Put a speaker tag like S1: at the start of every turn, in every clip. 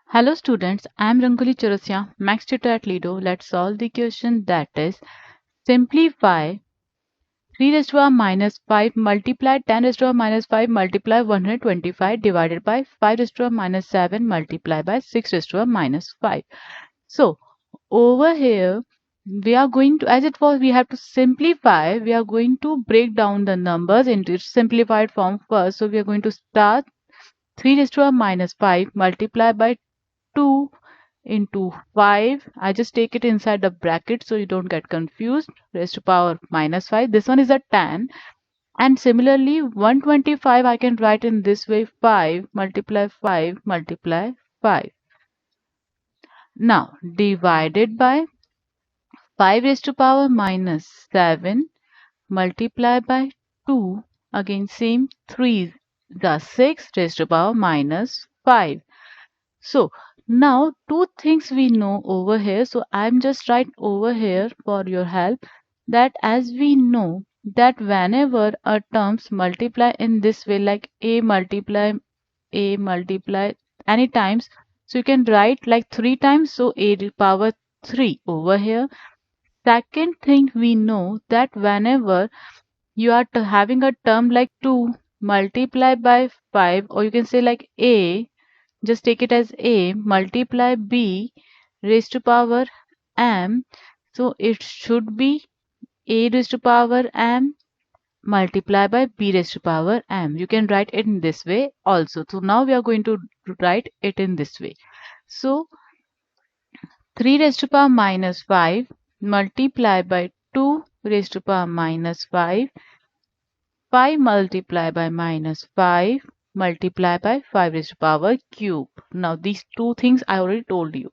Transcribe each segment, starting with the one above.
S1: Hello students, I am Rangoli Chaurasia, Max Tutor at Lido. Let's solve the question that is simplify 3 raised to the power minus 5 multiply 10 raised to the power minus 5 multiply 125 divided by 5 raised to the power minus 7 multiply by 6 raised to the power minus 5. So over here we are going to, as it was, we have to simplify. We are going to break down the numbers into its simplified form first. So we are going to start 3 raised to the power minus 5 multiply by 2 into 5. I just take it inside the bracket so you don't get confused. Raised to power minus 5. This one is a 10. And similarly, 125 I can write in this way: 5 multiply 5 multiply 5. Now, divided by 5 raised to power minus 7 multiply by 2. Again, same 3 the 6 raised to power minus 5. So now two things we know over here. So I'm just write over here for your help that as we know that whenever a terms multiply in this way, like a multiply any times, so you can write like 3 times, so a to power 3 over here. Second thing we know that whenever you are having a term like 2 multiply by 5, or you can say like a, just take it as a multiply b raised to power m. So it should be a raised to power m multiply by b raised to power m. You can write it in this way also. So now we are going to write it in this way. So 3 raised to power minus 5 multiply by 2 raised to power minus 5. 5 multiply by minus 5 multiply by 5 raised to power cube. Now these two things I already told you.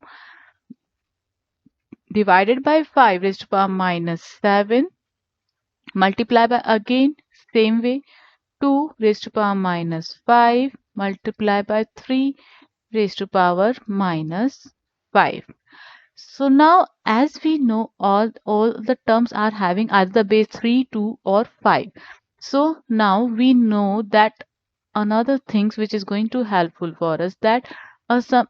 S1: Divided by 5 raised to power minus 7 multiply by again same way 2 raised to power minus 5 multiply by 3 raised to power minus 5. So now as we know all the terms are having either the base 3, 2 or 5. So now we know that another things which is going to helpful for us, that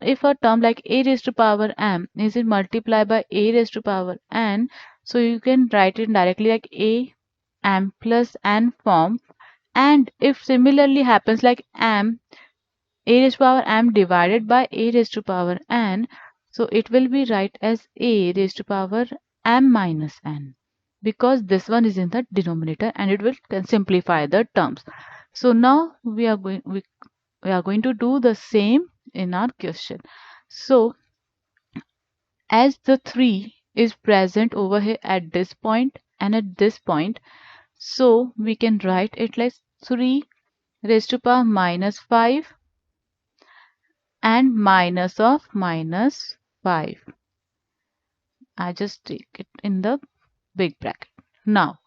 S1: if a term like a raised to power m is it multiplied by a raised to power n, so you can write it directly like a m plus n form. And if similarly happens like m a raised to power m divided by a raised to power n, so it will be write as a raised to power m minus n, because this one is in the denominator and it will simplify the terms. So now we are going to do the same in our question. So as the 3 is present over here at this point and at this point, so we can write it like 3 raised to power minus 5 and minus of minus 5. I just take it in the big bracket. Now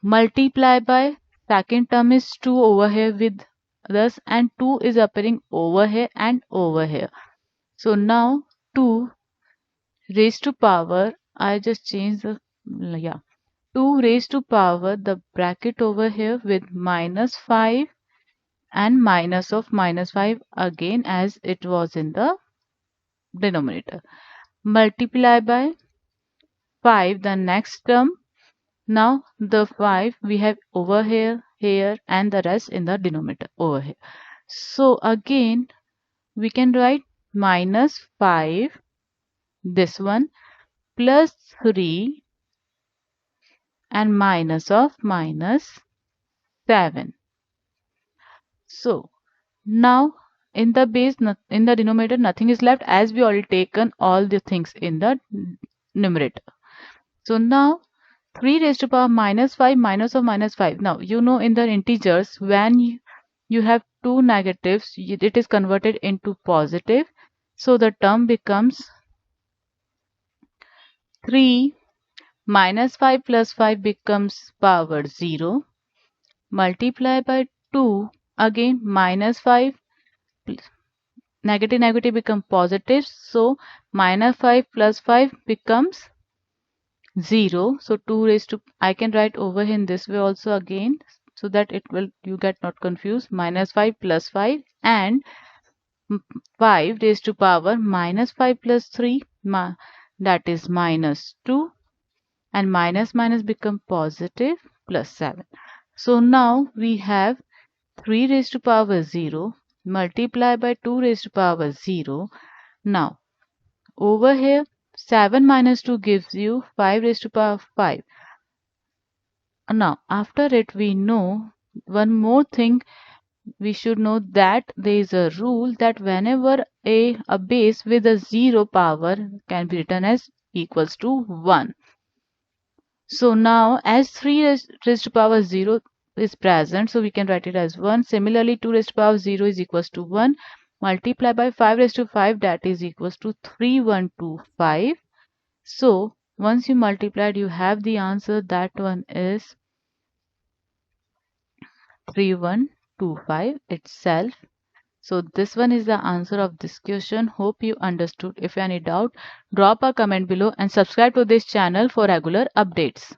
S1: multiply by second term is 2 over here with this, and 2 is appearing over here and over here. So now 2 raised to power, I just change the, yeah, 2 raised to power the bracket over here with minus 5 and minus of minus 5 again as it was in the denominator. Multiply by 5 the next term. Now the 5 we have over here, here, and the rest in the denominator over here. So again we can write minus 5 this one plus 3 and minus of minus 7. So now in the base, in the denominator, nothing is left as we already taken all the things in the numerator. So now 3 raised to power minus 5 minus of minus 5. Now you know in the integers when you have two negatives, it is converted into positive. So the term becomes 3 minus 5 plus 5 becomes power 0. Multiply by 2, again minus 5, negative negative become positive. So minus 5 plus 5 becomes 0. So 2 raised to, I can write over here in this way also again, so that it will, you get not confused, minus 5 plus 5 and 5 raised to power minus 5 plus 3, that is minus 2, and minus minus become positive plus 7. So now we have 3 raised to power 0 multiply by 2 raised to power 0. Now over here 7 minus 2 gives you 5 raised to power 5. Now after it we know one more thing. We should know that there is a rule that whenever a base with a 0 power can be written as equals to 1. So now as 3 raised to power 0 is present, so we can write it as 1. Similarly 2 raised to power 0 is equals to 1. Multiply by 5 raised to 5, that is equals to 3125. So once you multiplied, you have the answer. That one is 3125 itself. So this one is the answer of this question. Hope you understood. If you have any doubt, drop a comment below and subscribe to this channel for regular updates.